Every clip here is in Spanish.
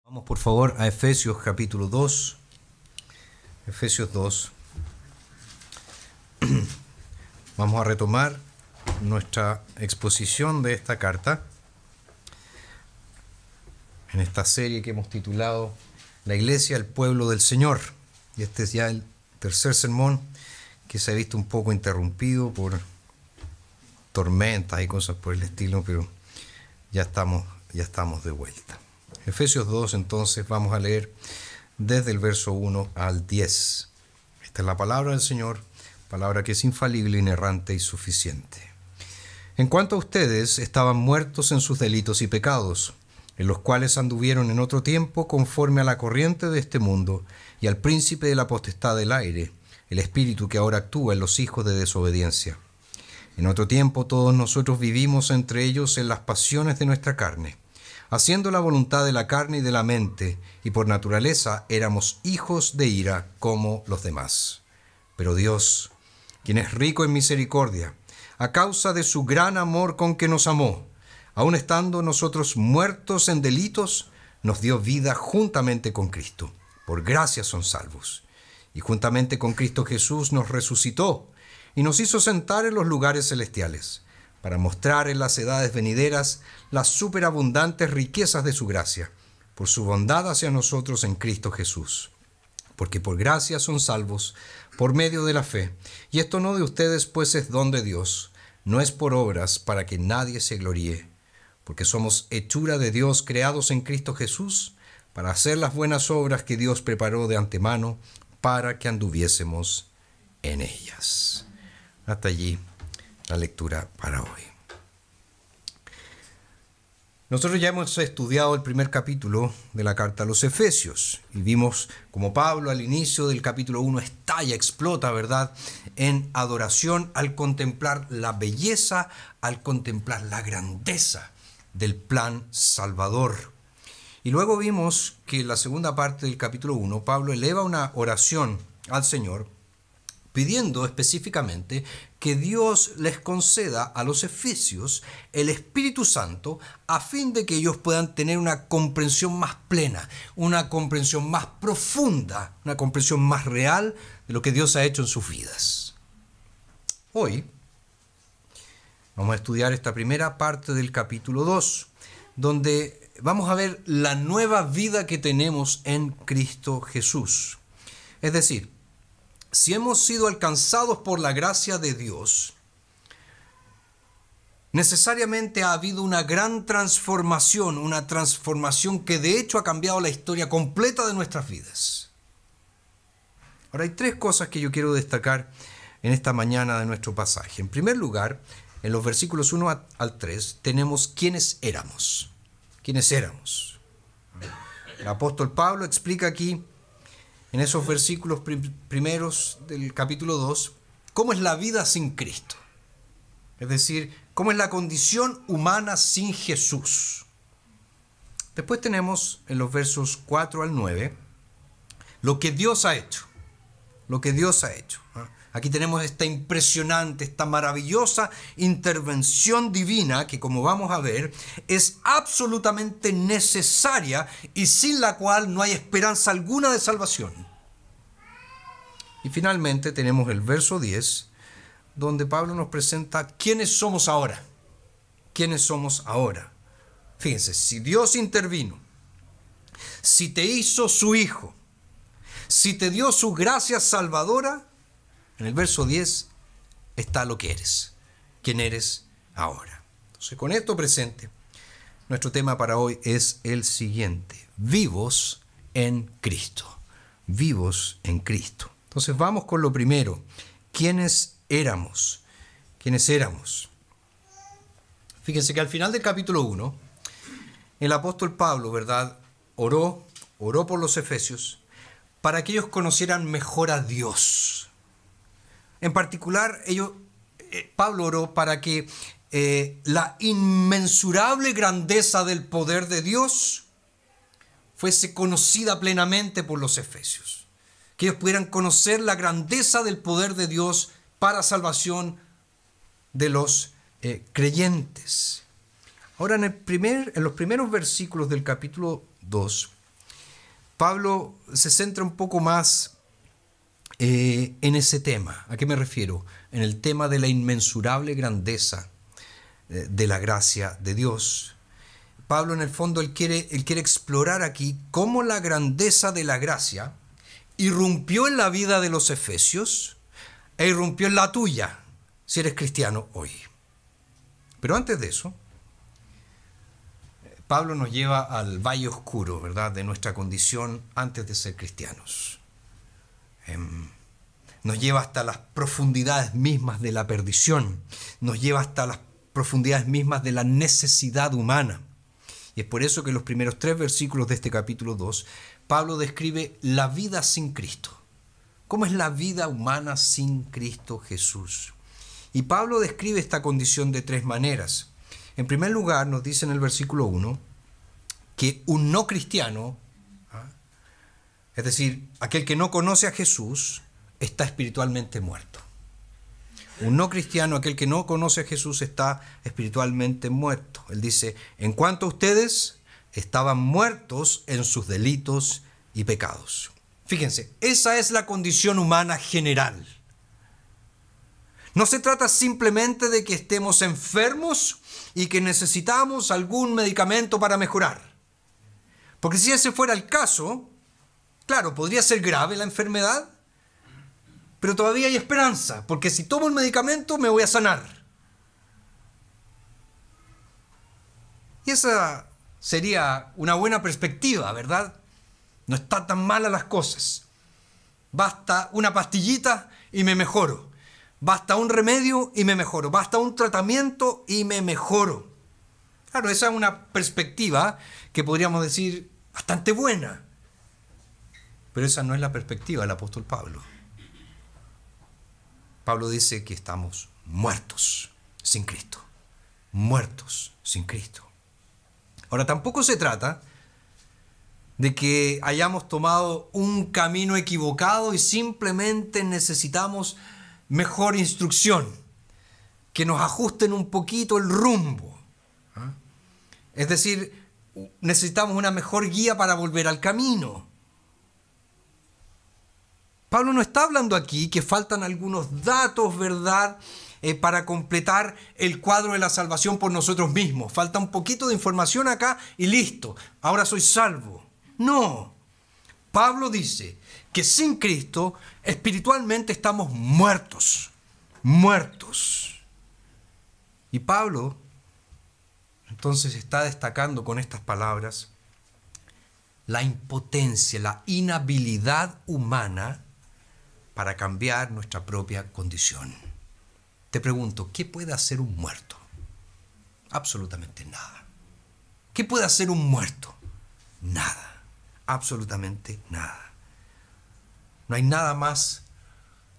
Vamos por favor a Efesios capítulo 2. Efesios 2. Vamos a retomar nuestra exposición de esta carta en esta serie que hemos titulado La Iglesia, el pueblo del Señor. Y este es ya el tercer sermón que se ha visto un poco interrumpido por tormentas y cosas por el estilo, pero ya estamos de vuelta. Efesios 2, entonces, vamos a leer desde el verso 1 al 10. Esta es la palabra del Señor, palabra que es infalible, inerrante y suficiente. En cuanto a ustedes, estaban muertos en sus delitos y pecados, en los cuales anduvieron en otro tiempo conforme a la corriente de este mundo y al príncipe de la potestad del aire, el espíritu que ahora actúa en los hijos de desobediencia. En otro tiempo todos nosotros vivimos entre ellos en las pasiones de nuestra carne, haciendo la voluntad de la carne y de la mente, y por naturaleza éramos hijos de ira como los demás. Pero Dios, quien es rico en misericordia, a causa de su gran amor con que nos amó, aun estando nosotros muertos en delitos, nos dio vida juntamente con Cristo. Por gracia son salvos. Y juntamente con Cristo Jesús nos resucitó y nos hizo sentar en los lugares celestiales, para mostrar en las edades venideras las superabundantes riquezas de su gracia, por su bondad hacia nosotros en Cristo Jesús. Porque por gracia son salvos, por medio de la fe, y esto no de ustedes, pues es don de Dios, no es por obras, para que nadie se gloríe, porque somos hechura de Dios, creados en Cristo Jesús, para hacer las buenas obras que Dios preparó de antemano, para que anduviésemos en ellas. Hasta allí la lectura para hoy. Nosotros ya hemos estudiado el primer capítulo de la carta a los Efesios y vimos como Pablo al inicio del capítulo 1 estalla, explota, ¿verdad?, en adoración al contemplar la belleza, al contemplar la grandeza del plan salvador. Y luego vimos que en la segunda parte del capítulo 1 Pablo eleva una oración al Señor pidiendo específicamente que Dios les conceda a los efesios el Espíritu Santo a fin de que ellos puedan tener una comprensión más plena, una comprensión más profunda, una comprensión más real de lo que Dios ha hecho en sus vidas. Hoy vamos a estudiar esta primera parte del capítulo 2, donde vamos a ver la nueva vida que tenemos en Cristo Jesús. Es decir, si hemos sido alcanzados por la gracia de Dios, necesariamente ha habido una gran transformación, una transformación que de hecho ha cambiado la historia completa de nuestras vidas. Ahora hay tres cosas que yo quiero destacar en esta mañana de nuestro pasaje. En primer lugar, en los versículos 1 al 3 tenemos quiénes éramos. ¿Quiénes éramos? El apóstol Pablo explica aquí en esos versículos primeros del capítulo 2, cómo es la vida sin Cristo. Es decir, cómo es la condición humana sin Jesús. Después tenemos en los versos 4 al 9, lo que Dios ha hecho. Lo que Dios ha hecho. Aquí tenemos esta impresionante, esta maravillosa intervención divina que, como vamos a ver, es absolutamente necesaria y sin la cual no hay esperanza alguna de salvación. Y finalmente tenemos el verso 10, donde Pablo nos presenta quiénes somos ahora. ¿Quiénes somos ahora? Fíjense, si Dios intervino, si te hizo su Hijo, si te dio su gracia salvadora, en el verso 10 está lo que eres, quién eres ahora. Entonces, con esto presente, nuestro tema para hoy es el siguiente: vivos en Cristo. Vivos en Cristo. Entonces, vamos con lo primero. ¿Quiénes éramos? ¿Quiénes éramos? Fíjense que al final del capítulo 1, el apóstol Pablo, ¿verdad?, oró por los efesios para que ellos conocieran mejor a Dios. En particular, Pablo oró para que la inmensurable grandeza del poder de Dios fuese conocida plenamente por los efesios. Que ellos pudieran conocer la grandeza del poder de Dios para salvación de los creyentes. Ahora, en los primeros versículos del capítulo 2, Pablo se centra un poco más en ese tema. ¿A qué me refiero? En el tema de la inmensurable grandeza de la gracia de Dios. Pablo, en el fondo, él quiere explorar aquí cómo la grandeza de la gracia irrumpió en la vida de los efesios e irrumpió en la tuya, si eres cristiano hoy. Pero antes de eso, Pablo nos lleva al valle oscuro, ¿verdad?, de nuestra condición antes de ser cristianos. Nos lleva hasta las profundidades mismas de la perdición, nos lleva hasta las profundidades mismas de la necesidad humana. Y es por eso que en los primeros 3 versículos de este capítulo 2, Pablo describe la vida sin Cristo. ¿Cómo es la vida humana sin Cristo Jesús? Y Pablo describe esta condición de 3 maneras. En primer lugar, nos dice en el versículo 1 que un no cristiano, es decir, aquel que no conoce a Jesús, está espiritualmente muerto. Un no cristiano, aquel que no conoce a Jesús, está espiritualmente muerto. Él dice, en cuanto a ustedes, estaban muertos en sus delitos y pecados. Fíjense, esa es la condición humana general. No se trata simplemente de que estemos enfermos y que necesitamos algún medicamento para mejorar. Porque si ese fuera el caso, claro, podría ser grave la enfermedad, pero todavía hay esperanza, porque si tomo el medicamento me voy a sanar. Y esa sería una buena perspectiva, ¿verdad? No están tan malas las cosas. Basta una pastillita y me mejoro. Basta un remedio y me mejoro. Basta un tratamiento y me mejoro. Claro, esa es una perspectiva que podríamos decir bastante buena. Pero esa no es la perspectiva del apóstol Pablo. Pablo dice que estamos muertos sin Cristo. Muertos sin Cristo. Ahora, tampoco se trata de que hayamos tomado un camino equivocado y simplemente necesitamos mejor instrucción, que nos ajusten un poquito el rumbo. Es decir, necesitamos una mejor guía para volver al camino. Pablo no está hablando aquí que faltan algunos datos, ¿verdad?, para completar el cuadro de la salvación por nosotros mismos. Falta un poquito de información acá y listo, ahora soy salvo. No, Pablo dice que sin Cristo espiritualmente estamos muertos, muertos. Y Pablo entonces está destacando con estas palabras la impotencia, la inhabilidad humana para cambiar nuestra propia condición. Te pregunto, ¿qué puede hacer un muerto? Absolutamente nada. ¿Qué puede hacer un muerto? Nada. Absolutamente nada. No hay nada más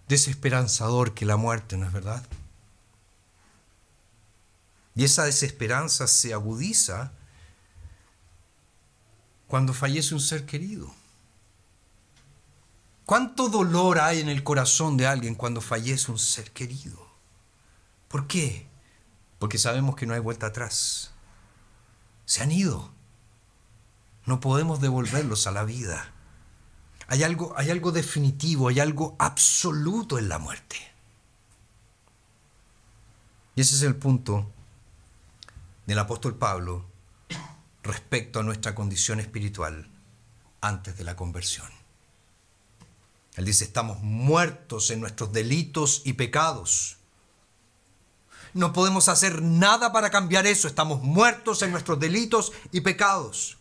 desesperanzador que la muerte, ¿no es verdad? Y esa desesperanza se agudiza cuando fallece un ser querido. ¿Cuánto dolor hay en el corazón de alguien cuando fallece un ser querido? ¿Por qué? Porque sabemos que no hay vuelta atrás. Se han ido. No podemos devolverlos a la vida. Hay algo definitivo, hay algo absoluto en la muerte. Y ese es el punto del apóstol Pablo respecto a nuestra condición espiritual antes de la conversión. Él dice, estamos muertos en nuestros delitos y pecados. No podemos hacer nada para cambiar eso. Estamos muertos en nuestros delitos y pecados.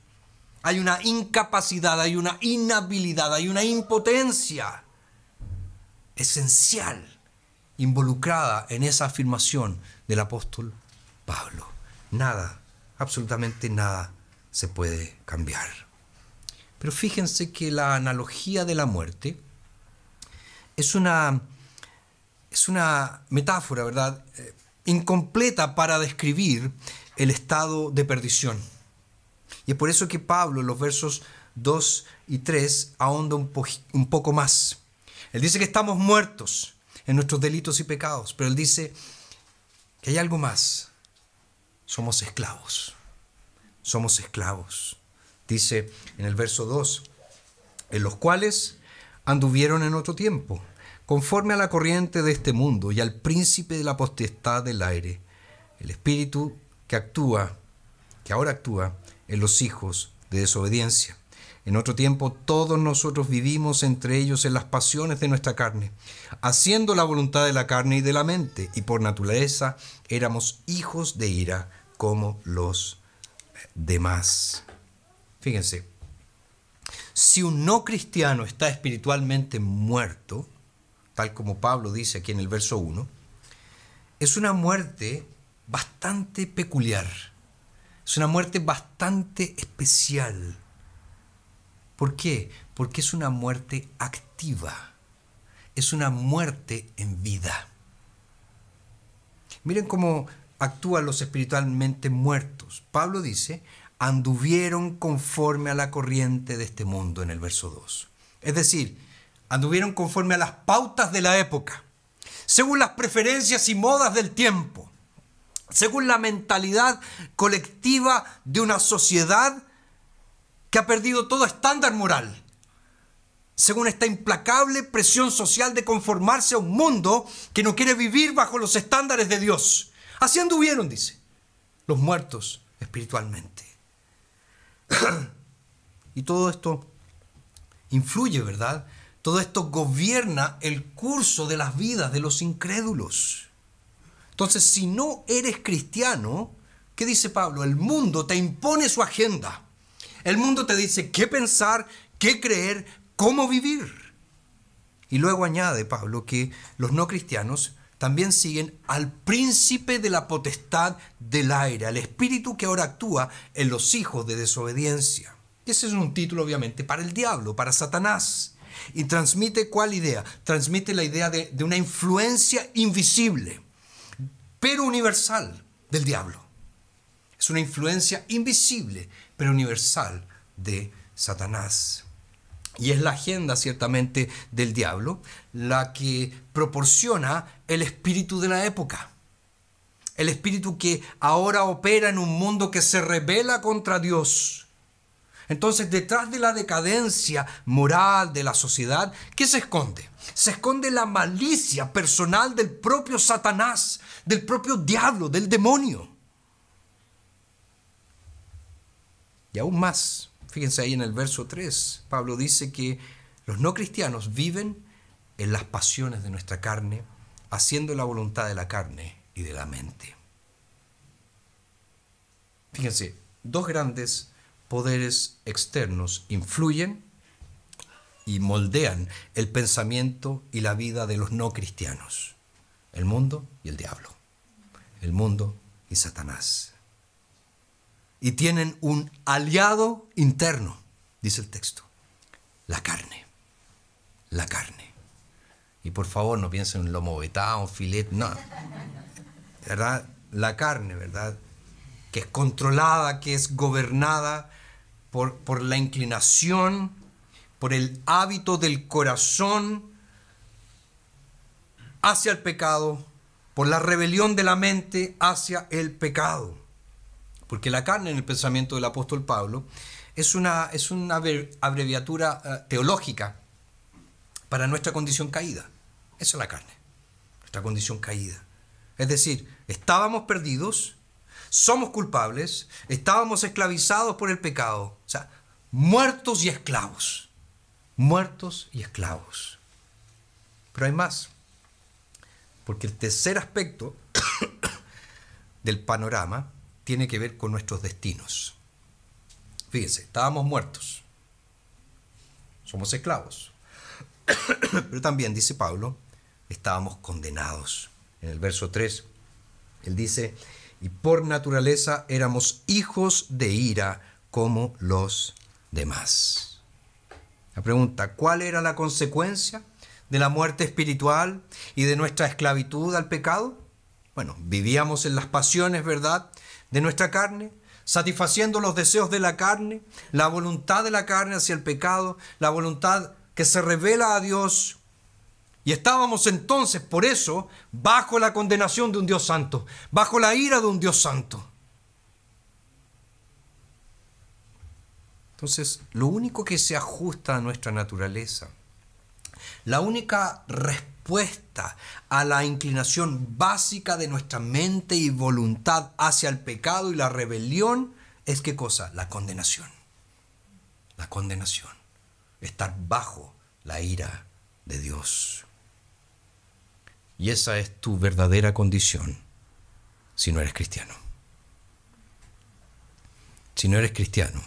Hay una incapacidad, hay una inhabilidad, hay una impotencia esencial involucrada en esa afirmación del apóstol Pablo. Nada, absolutamente nada se puede cambiar. Pero fíjense que la analogía de la muerte es una metáfora, ¿verdad?, incompleta para describir el estado de perdición. Y es por eso que Pablo en los versos 2 y 3 ahonda un poco más. Él dice que estamos muertos en nuestros delitos y pecados, pero él dice que hay algo más. Somos esclavos. Somos esclavos. Dice en el verso 2 en los cuales anduvieron en otro tiempo, conforme a la corriente de este mundo y al príncipe de la potestad del aire, el espíritu que ahora actúa en los hijos de desobediencia. En otro tiempo todos nosotros vivimos entre ellos en las pasiones de nuestra carne, haciendo la voluntad de la carne y de la mente, y por naturaleza éramos hijos de ira como los demás. Fíjense, si un no cristiano está espiritualmente muerto, tal como Pablo dice aquí en el verso 1, es una muerte bastante peculiar, es una muerte bastante especial. ¿Por qué? Porque es una muerte activa, es una muerte en vida. Miren cómo actúan los espiritualmente muertos. Pablo dice, anduvieron conforme a la corriente de este mundo en el verso 2. Es decir, anduvieron conforme a las pautas de la época, según las preferencias y modas del tiempo, según la mentalidad colectiva de una sociedad que ha perdido todo estándar moral, según esta implacable presión social de conformarse a un mundo que no quiere vivir bajo los estándares de Dios. Así anduvieron, dice, los muertos espiritualmente. Y todo esto influye, ¿verdad? Todo esto gobierna el curso de las vidas de los incrédulos. Entonces, si no eres cristiano, ¿qué dice Pablo? El mundo te impone su agenda. El mundo te dice qué pensar, qué creer, cómo vivir. Y luego añade Pablo que los no cristianos también siguen al príncipe de la potestad del aire, al espíritu que ahora actúa en los hijos de desobediencia. Y ese es un título obviamente para el diablo, para Satanás. Y transmite ¿cuál idea? Transmite la idea de una influencia invisible, pero universal del diablo. Es una influencia invisible, pero universal de Satanás. Y es la agenda ciertamente del diablo la que proporciona el espíritu de la época. El espíritu que ahora opera en un mundo que se rebela contra Dios. Entonces, detrás de la decadencia moral de la sociedad, ¿qué se esconde? Se esconde la malicia personal del propio Satanás, del propio diablo, del demonio. Y aún más, fíjense ahí en el verso 3, Pablo dice que los no cristianos viven en las pasiones de nuestra carne, haciendo la voluntad de la carne y de la mente. Fíjense, dos grandes poderes externos influyen y moldean el pensamiento y la vida de los no cristianos: el mundo y el diablo, el mundo y Satanás. Y tienen un aliado interno, dice el texto: la carne. La carne. Y por favor no piensen en lomo vetado, filet, no. ¿Verdad? La carne, ¿verdad? Que es controlada, que es gobernada por la inclinación, por el hábito del corazón hacia el pecado, por la rebelión de la mente hacia el pecado. Porque la carne, en el pensamiento del apóstol Pablo, es una abreviatura teológica para nuestra condición caída. Esa es la carne, nuestra condición caída. Es decir, estábamos perdidos, somos culpables, estábamos esclavizados por el pecado. O sea, muertos y esclavos. Muertos y esclavos. Pero hay más. Porque el tercer aspecto del panorama tiene que ver con nuestros destinos. Fíjense, estábamos muertos, somos esclavos, pero también, dice Pablo, estábamos condenados. En el verso 3, él dice, y por naturaleza éramos hijos de ira como los demás. La pregunta, ¿cuál era la consecuencia de la muerte espiritual y de nuestra esclavitud al pecado? Bueno, vivíamos en las pasiones, ¿verdad?, de nuestra carne, satisfaciendo los deseos de la carne, la voluntad de la carne hacia el pecado, la voluntad que se revela a Dios. Y estábamos entonces, por eso, bajo la condenación de un Dios santo, bajo la ira de un Dios santo. Entonces, lo único que se ajusta a nuestra naturaleza, la única respuesta a la inclinación básica de nuestra mente y voluntad hacia el pecado y la rebelión es ¿qué cosa? La condenación. La condenación. Estar bajo la ira de Dios. Y esa es tu verdadera condición si no eres cristiano. Si no eres cristiano,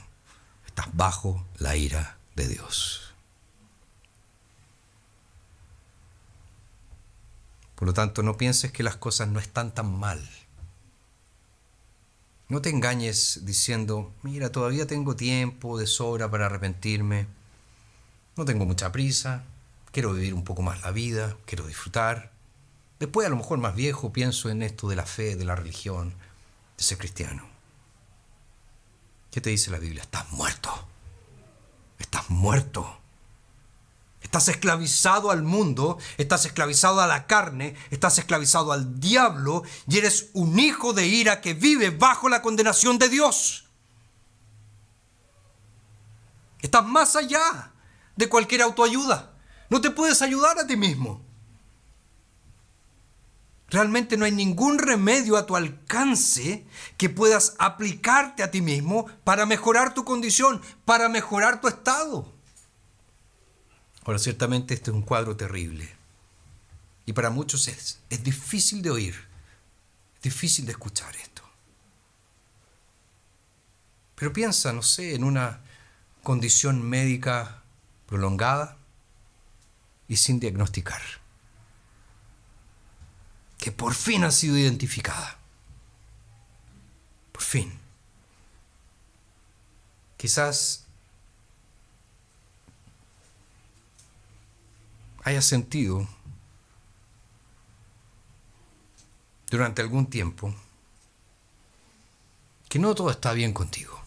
estás bajo la ira de Dios. Por lo tanto, no pienses que las cosas no están tan mal. No te engañes diciendo, mira, todavía tengo tiempo de sobra para arrepentirme. No tengo mucha prisa. Quiero vivir un poco más la vida. Quiero disfrutar. Después, a lo mejor más viejo, pienso en esto de la fe, de la religión, de ser cristiano. ¿Qué te dice la Biblia? Estás muerto. Estás muerto. Estás esclavizado al mundo, estás esclavizado a la carne, estás esclavizado al diablo y eres un hijo de ira que vive bajo la condenación de Dios. Estás más allá de cualquier autoayuda. No te puedes ayudar a ti mismo. Realmente no hay ningún remedio a tu alcance que puedas aplicarte a ti mismo para mejorar tu condición, para mejorar tu estado. Ahora, ciertamente este es un cuadro terrible. Y para muchos es difícil de oír, es difícil de escuchar esto. Pero piensa, no sé, en una condición médica prolongada y sin diagnosticar, que por fin ha sido identificada. Por fin. Quizás hayas sentido durante algún tiempo que no todo está bien contigo,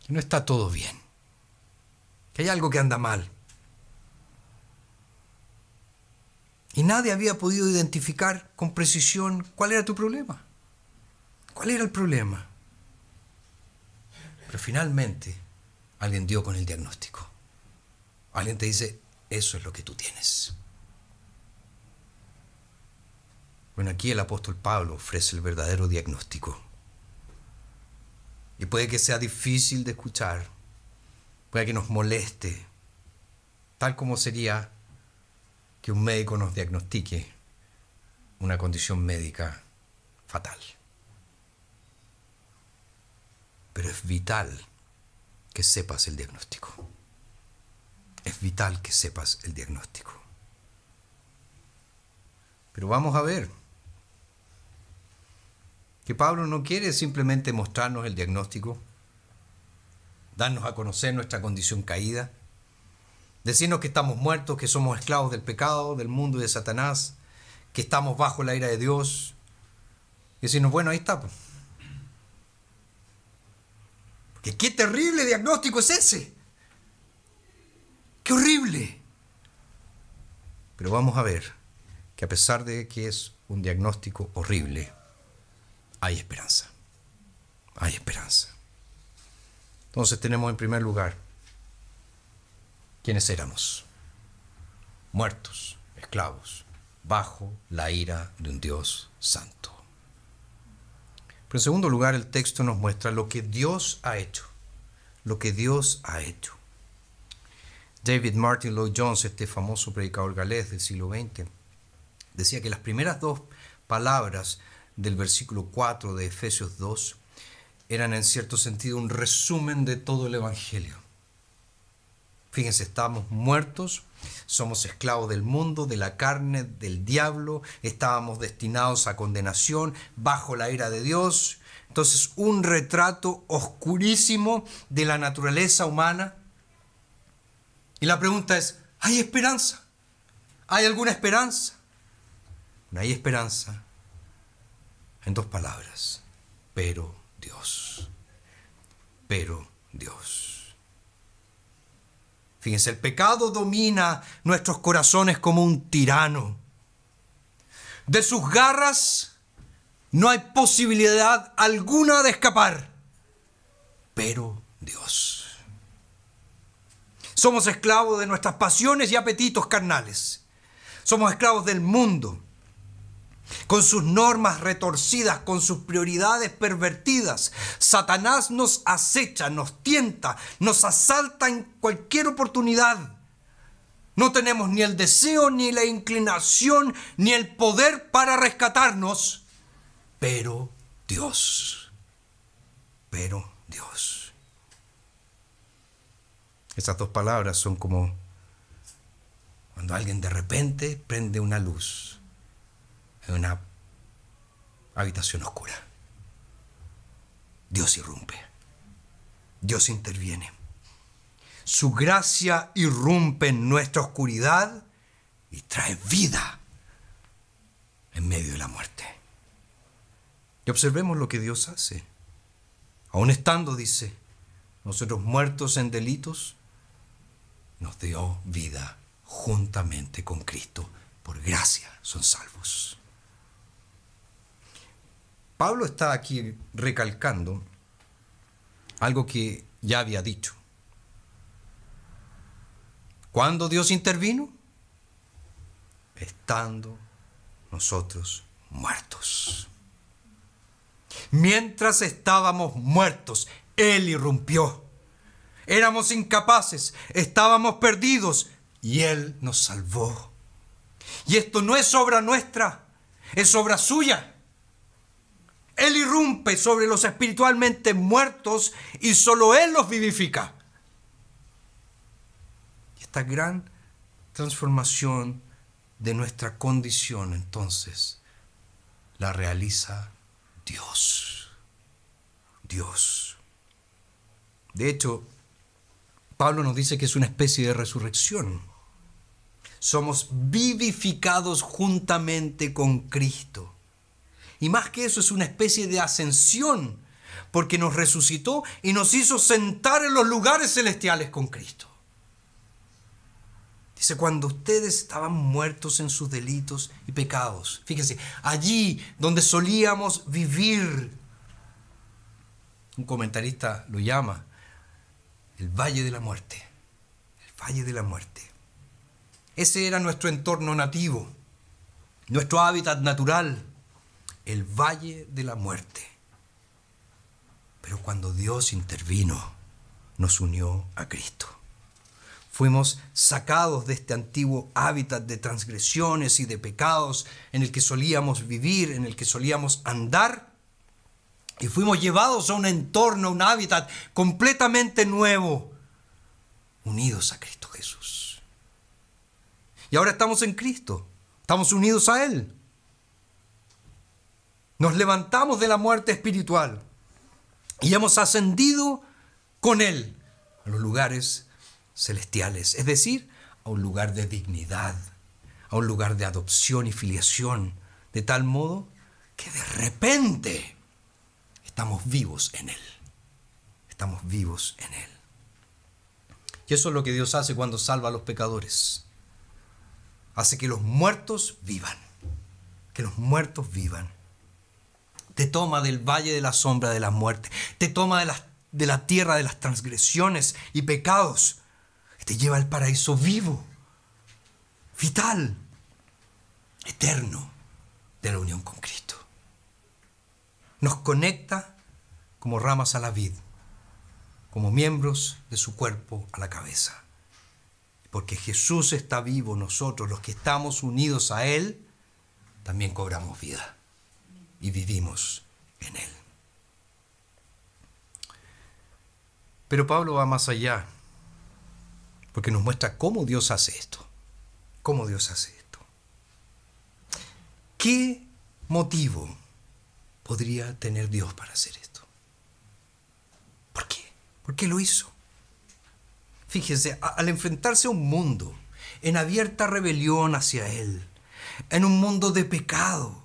que no está todo bien, que hay algo que anda mal. Y nadie había podido identificar con precisión cuál era tu problema. ¿Cuál era el problema? Pero finalmente alguien dio con el diagnóstico. Alguien te dice, eso es lo que tú tienes. Bueno, aquí el apóstol Pablo ofrece el verdadero diagnóstico. Y puede que sea difícil de escuchar, puede que nos moleste, tal como sería que un médico nos diagnostique una condición médica fatal. Pero es vital que sepas el diagnóstico. Es vital que sepas el diagnóstico. Pero vamos a ver que Pablo no quiere simplemente mostrarnos el diagnóstico, darnos a conocer nuestra condición caída, decirnos que estamos muertos, que somos esclavos del pecado, del mundo y de Satanás, que estamos bajo la ira de Dios, y decirnos, bueno, ahí está. Porque qué terrible diagnóstico es ese. ¡Qué horrible! Pero vamos a ver que a pesar de que es un diagnóstico horrible, hay esperanza. Hay esperanza. Entonces tenemos en primer lugar, ¿quiénes éramos? Muertos, esclavos, bajo la ira de un Dios santo. Pero en segundo lugar, el texto nos muestra lo que Dios ha hecho. Lo que Dios ha hecho. David Martin Lloyd-Jones, este famoso predicador galés del siglo XX, decía que las primeras dos palabras del versículo 4 de Efesios 2 eran en cierto sentido un resumen de todo el Evangelio. Fíjense, estamos muertos, somos esclavos del mundo, de la carne, del diablo, estábamos destinados a condenación, bajo la ira de Dios. Entonces, un retrato oscurísimo de la naturaleza humana. Y la pregunta es, ¿hay esperanza? ¿Hay alguna esperanza? No hay esperanza en dos palabras, pero Dios. Pero Dios. Fíjense, el pecado domina nuestros corazones como un tirano. De sus garras no hay posibilidad alguna de escapar, pero Dios. Somos esclavos de nuestras pasiones y apetitos carnales. Somos esclavos del mundo, con sus normas retorcidas, con sus prioridades pervertidas. Satanás nos acecha, nos tienta, nos asalta en cualquier oportunidad. No tenemos ni el deseo, ni la inclinación, ni el poder para rescatarnos, pero Dios. Esas dos palabras son como cuando alguien de repente prende una luz en una habitación oscura. Dios irrumpe. Dios interviene. Su gracia irrumpe en nuestra oscuridad y trae vida en medio de la muerte. Y observemos lo que Dios hace. Aun estando, dice, nosotros muertos en delitos, nos dio vida juntamente con Cristo. Por gracia son salvos. Pablo está aquí recalcando algo que ya había dicho. ¿Cuándo Dios intervino? Estando nosotros muertos. Mientras estábamos muertos, Él irrumpió. Éramos incapaces, estábamos perdidos y Él nos salvó. Y esto no es obra nuestra, es obra suya. Él irrumpe sobre los espiritualmente muertos y solo Él los vivifica. Y esta gran transformación de nuestra condición, entonces, la realiza Dios. Dios. De hecho, Pablo nos dice que es una especie de resurrección. Somos vivificados juntamente con Cristo. Y más que eso, es una especie de ascensión, porque nos resucitó y nos hizo sentar en los lugares celestiales con Cristo. Dice, cuando ustedes estaban muertos en sus delitos y pecados, fíjense, allí donde solíamos vivir, un comentarista lo llama el Valle de la Muerte. El Valle de la Muerte. Ese era nuestro entorno nativo, nuestro hábitat natural, el Valle de la Muerte. Pero cuando Dios intervino, nos unió a Cristo. Fuimos sacados de este antiguo hábitat de transgresiones y de pecados en el que solíamos vivir, en el que solíamos andar, y fuimos llevados a un entorno, a un hábitat completamente nuevo, unidos a Cristo Jesús. Y ahora estamos en Cristo, estamos unidos a Él. Nos levantamos de la muerte espiritual y hemos ascendido con Él a los lugares celestiales, es decir, a un lugar de dignidad, a un lugar de adopción y filiación, de tal modo que de repente estamos vivos en Él. Estamos vivos en Él. Y eso es lo que Dios hace cuando salva a los pecadores. Hace que los muertos vivan. Que los muertos vivan. Te toma del valle de la sombra de la muerte. Te toma de la tierra de las transgresiones y pecados. Te lleva al paraíso vivo, vital, eterno de la unión con Cristo. Nos conecta como ramas a la vid, como miembros de su cuerpo a la cabeza. Porque Jesús está vivo, nosotros, los que estamos unidos a Él, también cobramos vida y vivimos en Él. Pero Pablo va más allá, porque nos muestra cómo Dios hace esto. ¿Cómo Dios hace esto? ¿Qué motivo podría tener Dios para hacer esto? ¿Por qué? ¿Por qué lo hizo? Fíjense, al enfrentarse a un mundo en abierta rebelión hacia Él, en un mundo de pecado,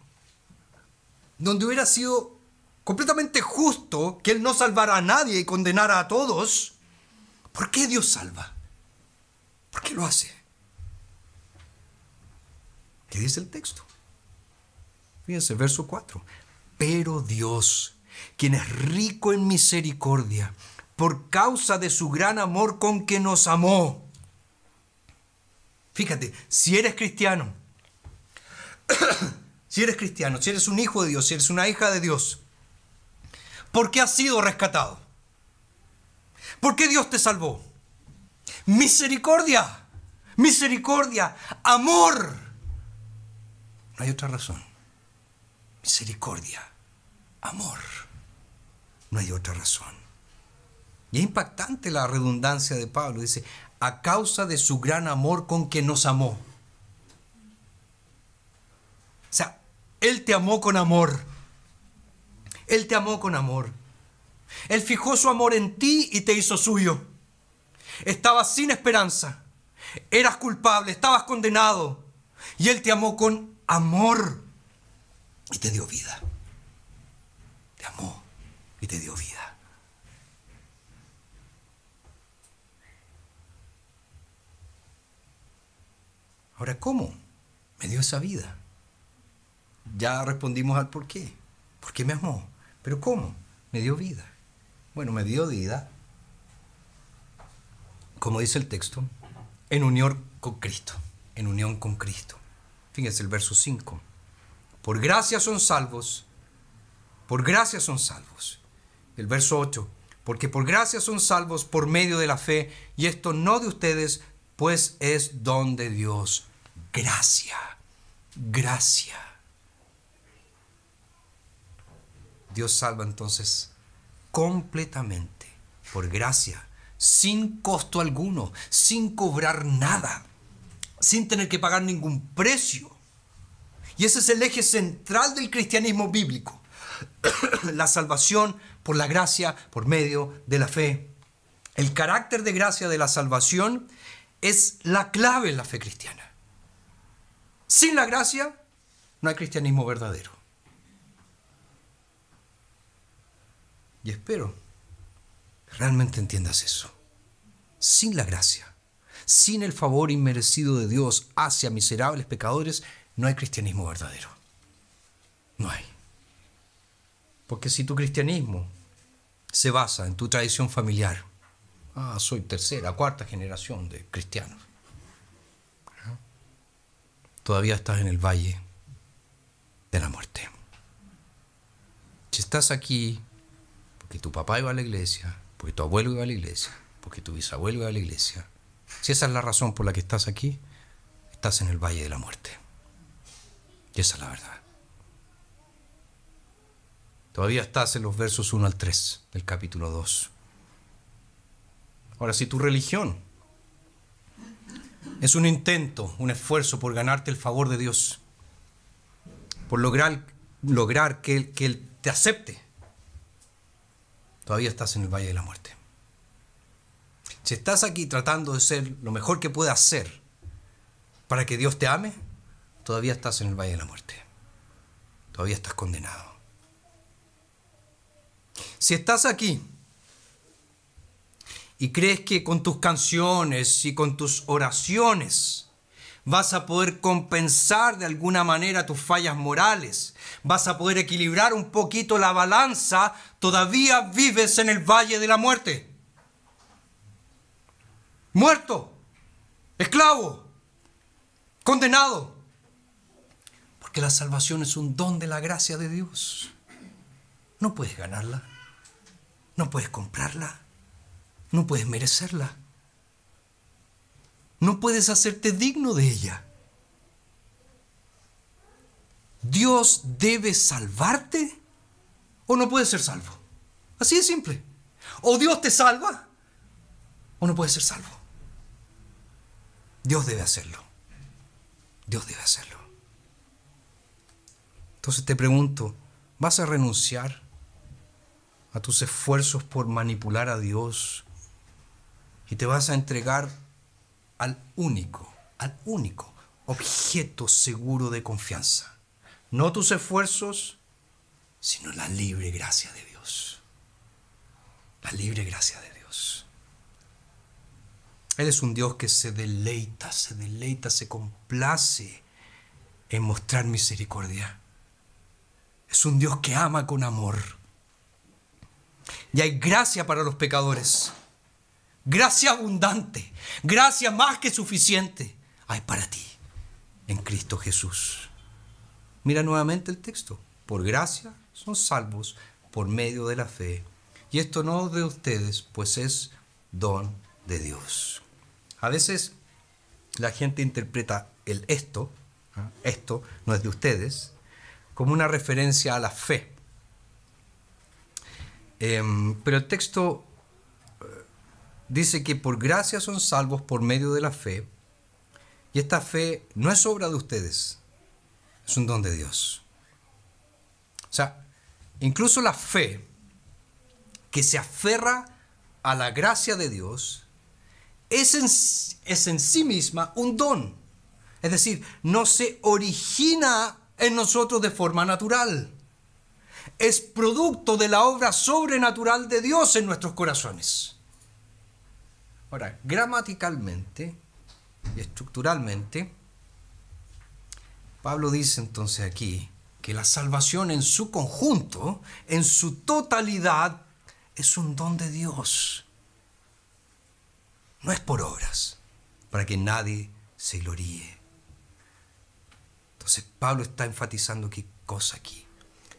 donde hubiera sido completamente justo que Él no salvara a nadie y condenara a todos, ¿por qué Dios salva? ¿Por qué lo hace? ¿Qué dice el texto? Fíjense, verso 4. Pero Dios, quien es rico en misericordia, por causa de su gran amor con que nos amó. Fíjate, si eres cristiano, si eres un hijo de Dios, si eres una hija de Dios, ¿por qué has sido rescatado? ¿Por qué Dios te salvó? Misericordia, misericordia, amor. No hay otra razón. Misericordia, amor. No hay otra razón. Y es impactante la redundancia de Pablo. Dice, a causa de su gran amor con que nos amó. O sea, Él te amó con amor. Él te amó con amor. Él fijó su amor en ti y te hizo suyo. Estabas sin esperanza. Eras culpable, estabas condenado. Y Él te amó con amor y te dio vida. Te amó y te dio vida. Ahora, ¿cómo me dio esa vida? Ya respondimos al por qué. ¿Por qué me amó? Pero ¿cómo? Me dio vida. Bueno, me dio vida, como dice el texto, en unión con Cristo. En unión con Cristo. Fíjense el verso 5. Por gracia son salvos. Por gracia son salvos. El verso 8. Porque por gracia son salvos por medio de la fe, y esto no de ustedes, pues es don de Dios. Gracia. Gracia. Dios salva entonces completamente, por gracia, sin costo alguno, sin cobrar nada, sin tener que pagar ningún precio. Y ese es el eje central del cristianismo bíblico. La salvación por la gracia, por medio de la fe. El carácter de gracia de la salvación es la clave en la fe cristiana. Sin la gracia, no hay cristianismo verdadero. Y espero que realmente entiendas eso. Sin la gracia, sin el favor inmerecido de Dios hacia miserables pecadores, no hay cristianismo verdadero. No hay. Porque si tu cristianismo se basa en tu tradición familiar, soy tercera, cuarta generación de cristianos, todavía estás en el valle de la muerte. Si estás aquí porque tu papá iba a la iglesia, porque tu abuelo iba a la iglesia, porque tu bisabuelo iba a la iglesia, si esa es la razón por la que estás aquí, estás en el valle de la muerte. Y esa es la verdad. Todavía estás en los versos 1 al 3 del capítulo 2. Ahora, si tu religión es un intento, un esfuerzo por ganarte el favor de Dios, por lograr que Él te acepte, todavía estás en el valle de la muerte. Si estás aquí tratando de ser lo mejor que puedas ser para que Dios te ame, todavía estás en el valle de la muerte. Todavía estás condenado. Si estás aquí y crees que con tus canciones y con tus oraciones vas a poder compensar de alguna manera tus fallas morales, vas a poder equilibrar un poquito la balanza, todavía vives en el valle de la muerte. Muerto, esclavo, condenado. Porque la salvación es un don de la gracia de Dios. No puedes ganarla, no puedes comprarla, no puedes merecerla. No puedes hacerte digno de ella. ¿Dios debe salvarte o no puedes ser salvo? Así de simple. O Dios te salva o no puedes ser salvo. Dios debe hacerlo. Dios debe hacerlo. Entonces te pregunto, ¿vas a renunciar a tus esfuerzos por manipular a Dios y te vas a entregar al único objeto seguro de confianza? No tus esfuerzos, sino la libre gracia de Dios. La libre gracia de Dios. Él es un Dios que se deleita, se complace en mostrar misericordia. Es un Dios que ama con amor. Y hay gracia para los pecadores. Gracia abundante. Gracia más que suficiente. Hay para ti en Cristo Jesús. Mira nuevamente el texto. Por gracia son salvos por medio de la fe. Y esto no de ustedes, pues es don de Dios. A veces la gente interpreta el esto no es de ustedes, como una referencia a la fe. Pero el texto dice que por gracia son salvos por medio de la fe, y esta fe no es obra de ustedes, es un don de Dios. O sea, incluso la fe que se aferra a la gracia de Dios es en sí misma un don. Es decir, no se origina en nosotros de forma natural. Es producto de la obra sobrenatural de Dios en nuestros corazones. Ahora, gramaticalmente y estructuralmente, Pablo dice entonces aquí que la salvación en su conjunto, en su totalidad, es un don de Dios. No es por obras, para que nadie se gloríe. Entonces Pablo está enfatizando qué cosa aquí.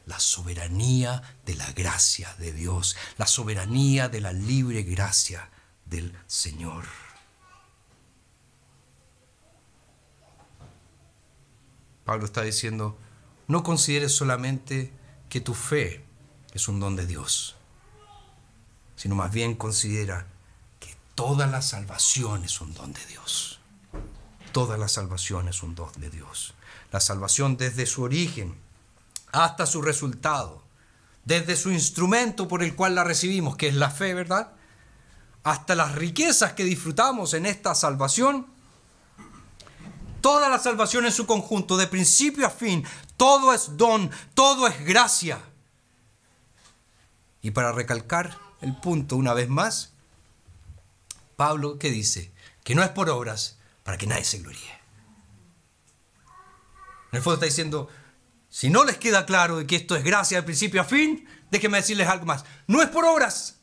La soberanía de la gracia de Dios, la soberanía de la libre gracia del Señor. Pablo está diciendo, no consideres solamente que tu fe es un don de Dios, sino más bien considera que toda la salvación es un don de Dios. Toda la salvación es un don de Dios. La salvación desde su origen hasta su resultado, desde su instrumento por el cual la recibimos, que es la fe, ¿verdad? Hasta las riquezas que disfrutamos en esta salvación. Toda la salvación en su conjunto, de principio a fin, todo es don, todo es gracia. Y para recalcar el punto una vez más, Pablo, ¿qué dice? Que no es por obras para que nadie se gloríe. En el fondo está diciendo, si no les queda claro de que esto es gracia de principio a fin, déjenme decirles algo más. No es por obras.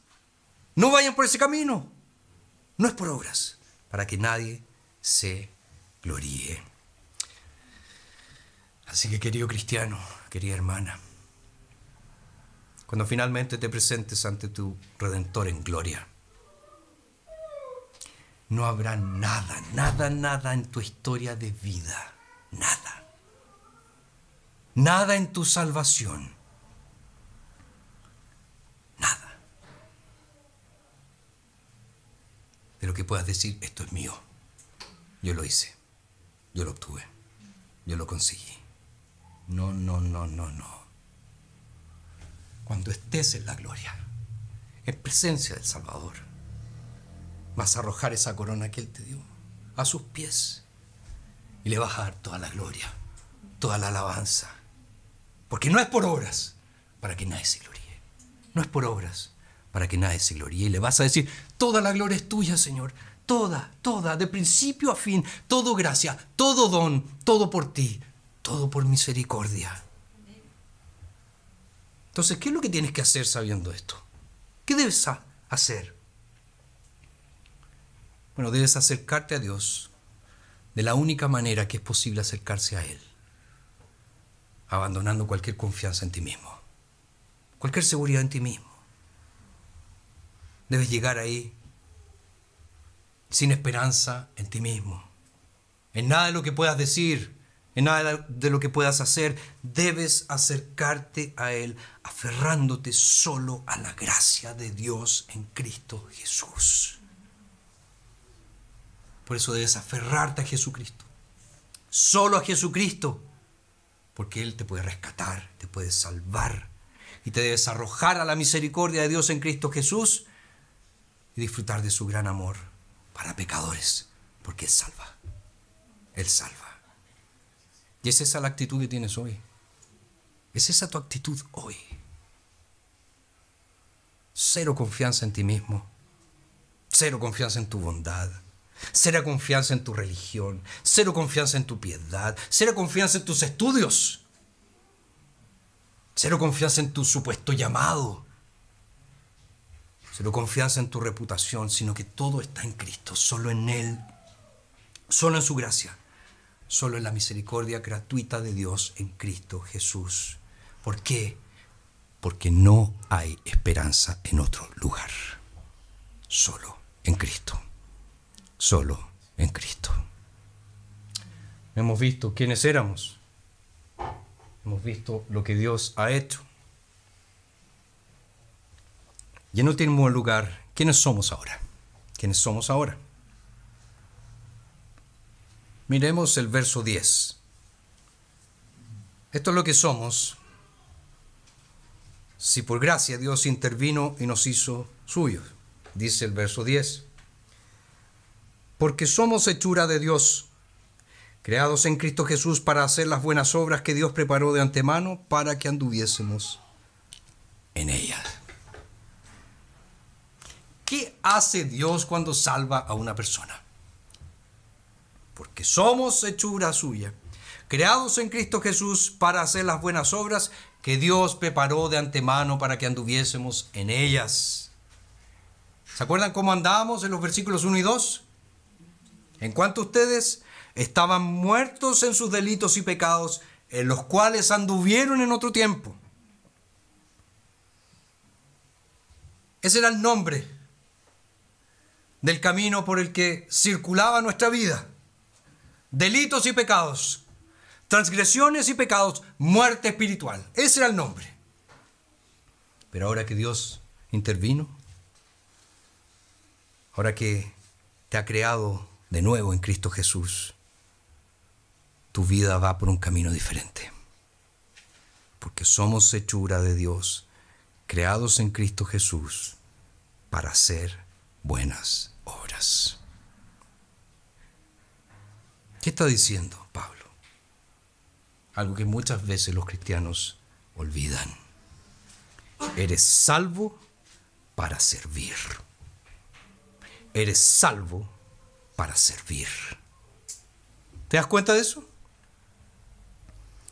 No vayan por ese camino. No es por obras para que nadie se gloríe. Así que, querido cristiano, querida hermana, cuando finalmente te presentes ante tu Redentor en gloria, no habrá nada en tu historia de vida, nada en tu salvación, nada de lo que puedas decir, esto es mío, yo lo hice, yo lo obtuve, yo lo conseguí. No. Cuando estés en la gloria, en presencia del Salvador, vas a arrojar esa corona que Él te dio a sus pies y le vas a dar toda la gloria, toda la alabanza. Porque no es por obras para que nadie se gloríe. No es por obras para que nadie se gloríe. Y le vas a decir, toda la gloria es tuya, Señor. Toda, de principio a fin, todo gracia, todo don, todo por ti, todo por misericordia. Entonces, ¿qué es lo que tienes que hacer sabiendo esto? ¿Qué debes hacer? Bueno, debes acercarte a Dios de la única manera que es posible acercarse a Él, abandonando cualquier confianza en ti mismo, cualquier seguridad en ti mismo. Debes llegar ahí sin esperanza en ti mismo, en nada de lo que puedas decir, en nada de lo que puedas hacer. Debes acercarte a Él aferrándote solo a la gracia de Dios en Cristo Jesús. Por eso debes aferrarte a Jesucristo, solo a Jesucristo, porque Él te puede rescatar, te puede salvar, y te debes arrojar a la misericordia de Dios en Cristo Jesús y disfrutar de su gran amor para pecadores, porque Él salva. Él salva. Y es esa la actitud que tienes hoy. Es esa tu actitud hoy. Cero confianza en ti mismo. Cero confianza en tu bondad. Cero confianza en tu religión. Cero confianza en tu piedad. Cero confianza en tus estudios. Cero confianza en tu supuesto llamado. cero confianza en tu reputación, sino que todo está en Cristo, solo en Él, solo en su gracia, solo en la misericordia gratuita de Dios en Cristo Jesús. ¿Por qué? Porque no hay esperanza en otro lugar. Solo en Cristo. Solo en Cristo. Hemos visto quiénes éramos. Hemos visto lo que Dios ha hecho. Y en último lugar, ¿quiénes somos ahora? ¿Quiénes somos ahora? Miremos el verso 10. Esto es lo que somos si por gracia Dios intervino y nos hizo suyos. Dice el verso 10. Porque somos hechura de Dios, creados en Cristo Jesús para hacer las buenas obras que Dios preparó de antemano para que anduviésemos en ellas. ¿Qué hace Dios cuando salva a una persona? Porque somos hechura suya, creados en Cristo Jesús para hacer las buenas obras que Dios preparó de antemano para que anduviésemos en ellas. ¿Se acuerdan cómo andábamos en los versículos 1 y 2? En cuanto ustedes estaban muertos en sus delitos y pecados, en los cuales anduvieron en otro tiempo. Ese era el nombre del camino por el que circulaba nuestra vida. Delitos y pecados, transgresiones y pecados, muerte espiritual. Ese era el nombre. Pero ahora que Dios intervino, ahora que te ha creado de nuevo en Cristo Jesús, tu vida va por un camino diferente. Porque somos hechura de Dios, creados en Cristo Jesús para hacer buenas obras. ¿Qué está diciendo Pablo? Algo que muchas veces los cristianos olvidan. Eres salvo para servir. Eres salvo para servir. ¿Te das cuenta de eso?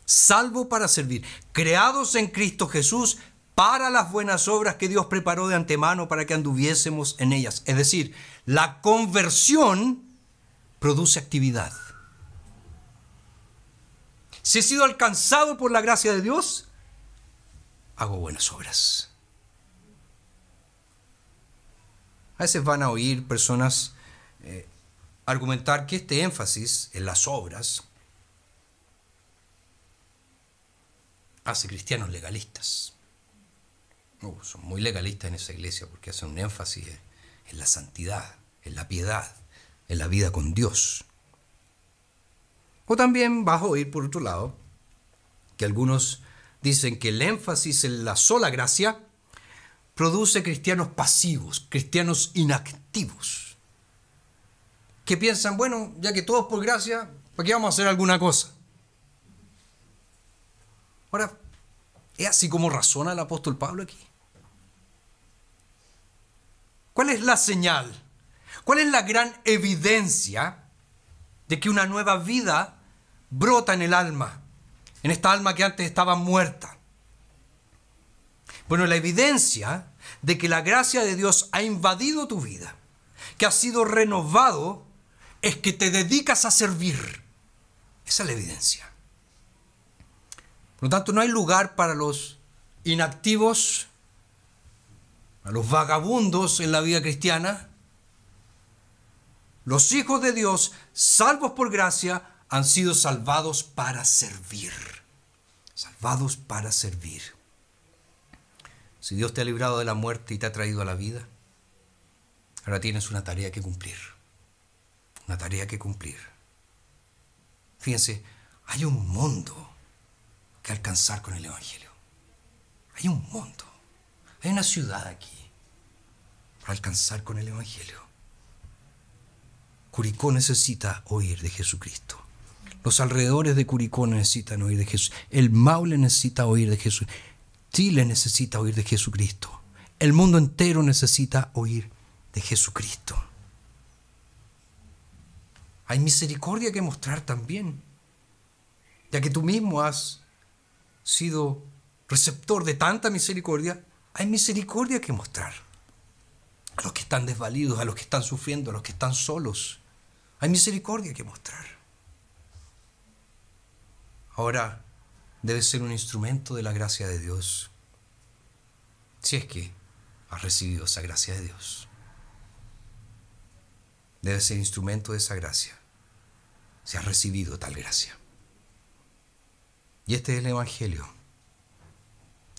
Salvo para servir. Creados en Cristo Jesús para las buenas obras que Dios preparó de antemano para que anduviésemos en ellas. Es decir, la conversión produce actividad. Si he sido alcanzado por la gracia de Dios, hago buenas obras. A veces van a oír personas argumentar que este énfasis en las obras hace cristianos legalistas. Son muy legalistas en esa iglesia porque hacen un énfasis en la santidad, en la piedad, en la vida con Dios. O también vas a oír, por otro lado, que algunos dicen que el énfasis en la sola gracia produce cristianos pasivos, cristianos inactivos, que piensan, bueno, ya que todo es por gracia, ¿para qué vamos a hacer alguna cosa? Ahora, ¿es así como razona el apóstol Pablo aquí? ¿Cuál es la señal? ¿Cuál es la gran evidencia de que una nueva vida brota en el alma, en esta alma que antes estaba muerta? Bueno, la evidencia de que la gracia de Dios ha invadido tu vida, que has sido renovado, es que te dedicas a servir. Esa es la evidencia. Por lo tanto, no hay lugar para los inactivos, a los vagabundos en la vida cristiana. Los hijos de Dios, salvos por gracia, han sido salvados para servir. Salvados para servir. Si Dios te ha librado de la muerte y te ha traído a la vida, ahora tienes una tarea que cumplir. Una tarea que cumplir. Fíjense, hay un mundo que alcanzar con el Evangelio. Hay un mundo. Hay una ciudad aquí para alcanzar con el Evangelio. Curicó necesita oír de Jesucristo. Los alrededores de Curicó necesitan oír de Jesús. El Maule necesita oír de Jesús. Chile necesita oír de Jesucristo. El mundo entero necesita oír de Jesucristo. Hay misericordia que mostrar también, ya que tú mismo has sido receptor de tanta misericordia. Hay misericordia que mostrar. a los que están desvalidos, a los que están sufriendo, a los que están solos. Hay misericordia que mostrar. Ahora debes ser un instrumento de la gracia de Dios, si es que has recibido esa gracia de Dios. Debes ser instrumento de esa gracia, si has recibido tal gracia. Y este es el Evangelio,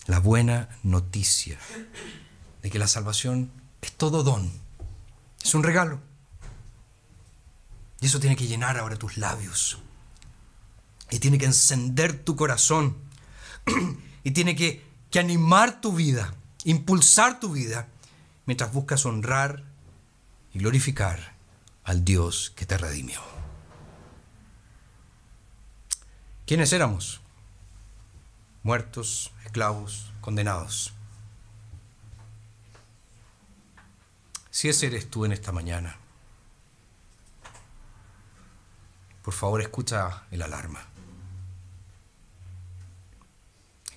la buena noticia de que la salvación es todo don, es un regalo. Y eso tiene que llenar ahora tus labios. Y tiene que encender tu corazón. Y tiene que animar tu vida, impulsar tu vida, mientras buscas honrar y glorificar al Dios que te redimió. ¿Quiénes éramos? Muertos, esclavos, condenados. Si ese eres tú en esta mañana, por favor escucha el alarma.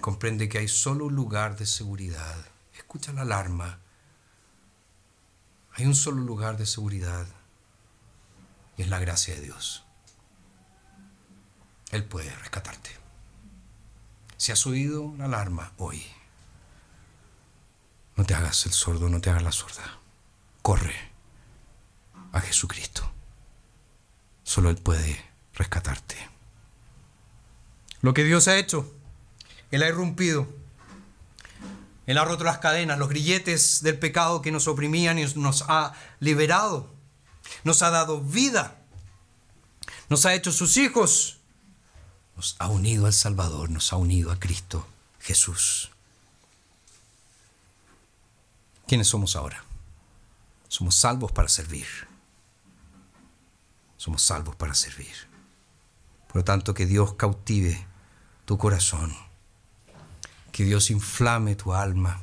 Comprende que hay solo un lugar de seguridad. Escucha la alarma. Hay un solo lugar de seguridad y es la gracia de Dios. Él puede rescatarte. Si has oído la alarma hoy, no te hagas el sordo, no te hagas la sorda. Corre a Jesucristo. Solo Él puede rescatarte. Lo que Dios ha hecho, Él ha irrumpido. Él ha roto las cadenas, los grilletes del pecado que nos oprimían y nos ha liberado. Nos ha dado vida. Nos ha hecho sus hijos. Nos ha unido al Salvador, nos ha unido a Cristo Jesús. ¿Quiénes somos ahora? Somos salvos para servir. Somos salvos para servir. Por lo tanto, que Dios cautive tu corazón. Que Dios inflame tu alma.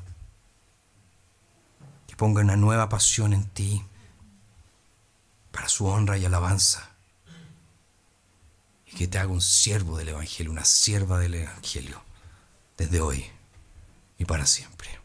Que ponga una nueva pasión en ti para su honra y alabanza. Y que te haga un siervo del Evangelio, una sierva del Evangelio, desde hoy y para siempre.